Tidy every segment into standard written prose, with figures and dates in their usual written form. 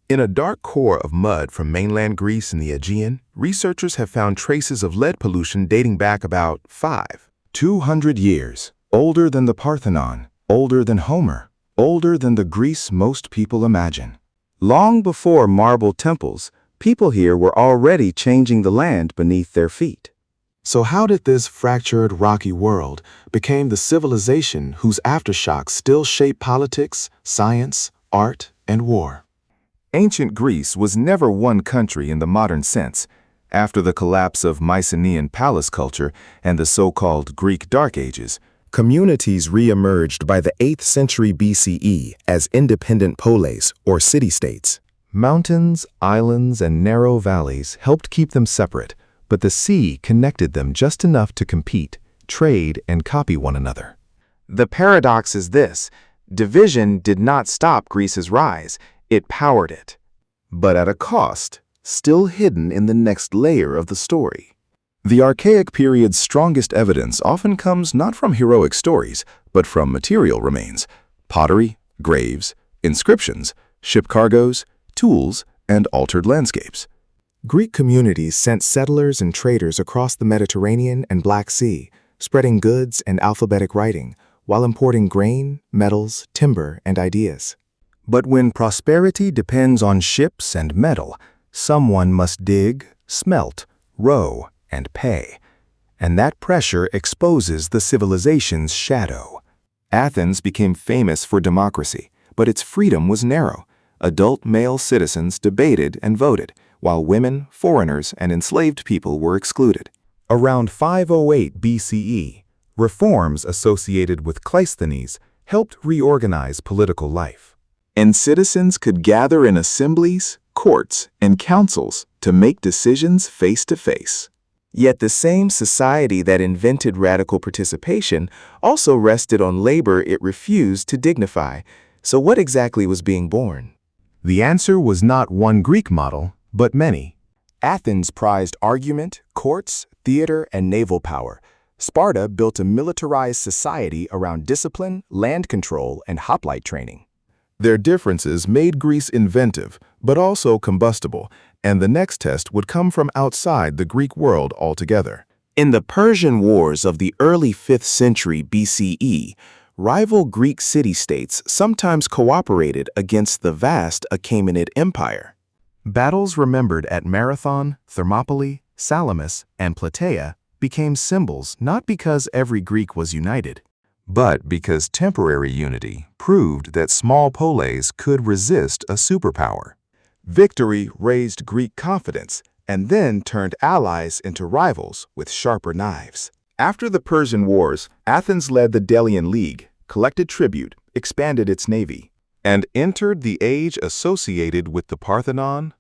In a dark core of mud from mainland Greece and the Aegean, researchers have found traces of lead pollution dating back about 200 years, older than the Parthenon, older than Homer, older than the Greece most people imagine. Long before marble temples, people here were already changing the land beneath their feet. So how did this fractured, rocky world become the civilization whose aftershocks still shape politics, science, art, and war? Ancient Greece was never one country in the modern sense. After the collapse of Mycenaean palace culture and the so-called Greek Dark Ages, communities re-emerged by the 8th century BCE as independent polis, or city-states. Mountains, islands, and narrow valleys helped keep them separate, but the sea connected them just enough to compete, trade, and copy one another. The paradox is this: division did not stop Greece's rise, it powered it. But at a cost, still hidden in the next layer of the story. The Archaic period's strongest evidence often comes not from heroic stories, but from material remains: pottery, graves, inscriptions, ship cargoes, tools, and altered landscapes. Greek communities sent settlers and traders across the Mediterranean and Black Sea, spreading goods and alphabetic writing, while importing grain, metals, timber, and ideas. But when prosperity depends on ships and metal, someone must dig, smelt, row, and pay. And that pressure exposes the civilization's shadow. Athens became famous for democracy, but its freedom was narrow. Adult male citizens debated and voted, while women, foreigners, and enslaved people were excluded. Around 508 BCE, reforms associated with Cleisthenes helped reorganize political life. And citizens could gather in assemblies, courts, and councils to make decisions face to face. Yet the same society that invented radical participation also rested on labor it refused to dignify. So what exactly was being born? The answer was not one Greek model, but many. Athens prized argument, courts, theater, and naval power. Sparta built a militarized society around discipline, land control, and hoplite training. Their differences made Greece inventive, but also combustible, and the next test would come from outside the Greek world altogether. In the Persian Wars of the early 5th century BCE, rival Greek city-states sometimes cooperated against the vast Achaemenid Empire. Battles remembered at Marathon, Thermopylae, Salamis, and Plataea became symbols not because every Greek was united, but because temporary unity proved that small polis could resist a superpower. Victory raised Greek confidence and then turned allies into rivals with sharper knives. After the Persian Wars, Athens led the Delian League, collected tribute, expanded its navy, and entered the age associated with the Parthenon,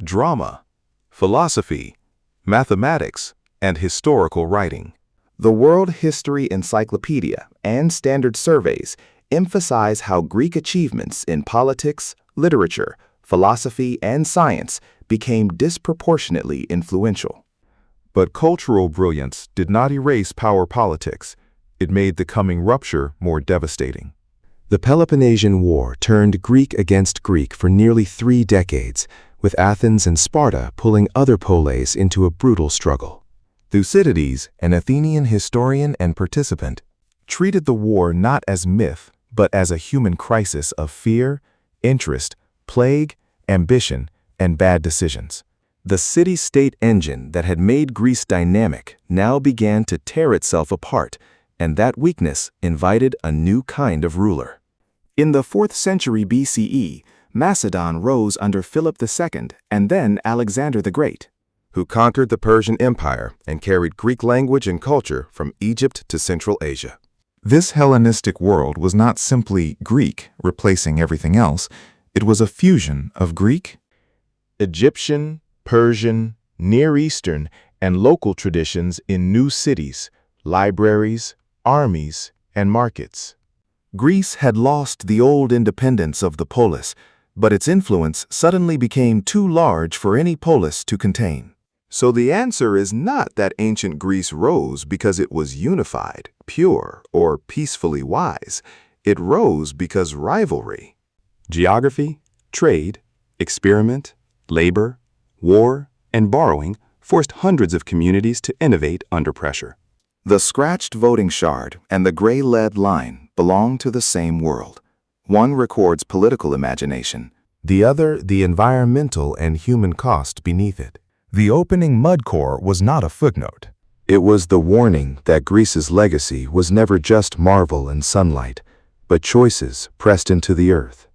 drama, philosophy, mathematics, and historical writing. The World History Encyclopedia and Standard Surveys emphasize how Greek achievements in politics, literature, philosophy, and science became disproportionately influential. But cultural brilliance did not erase power politics. It made the coming rupture more devastating. The Peloponnesian War turned Greek against Greek for nearly 3 decades, with Athens and Sparta pulling other polis into a brutal struggle. Thucydides, an Athenian historian and participant, treated the war not as myth, but as a human crisis of fear, interest, plague, ambition, and bad decisions. The city-state engine that had made Greece dynamic now began to tear itself apart, and that weakness invited a new kind of ruler. In the 4th century BCE, Macedon rose under Philip II and then Alexander the Great, who conquered the Persian Empire and carried Greek language and culture from Egypt to Central Asia. This Hellenistic world was not simply Greek replacing everything else. It was a fusion of Greek, Egyptian, Persian, Near Eastern, and local traditions in new cities, libraries, armies, and markets. Greece had lost the old independence of the polis, but its influence suddenly became too large for any polis to contain. So the answer is not that ancient Greece rose because it was unified, pure, or peacefully wise. It rose because rivalry, geography, trade, Experiment, labor, war, and borrowing forced hundreds of communities to innovate under pressure. The scratched voting shard and the gray lead line belong to the same world. One records political imagination, the other the environmental and human cost beneath it. The opening mud core was not a footnote. It was the warning that Greece's legacy was never just marble and sunlight, but choices pressed into the earth.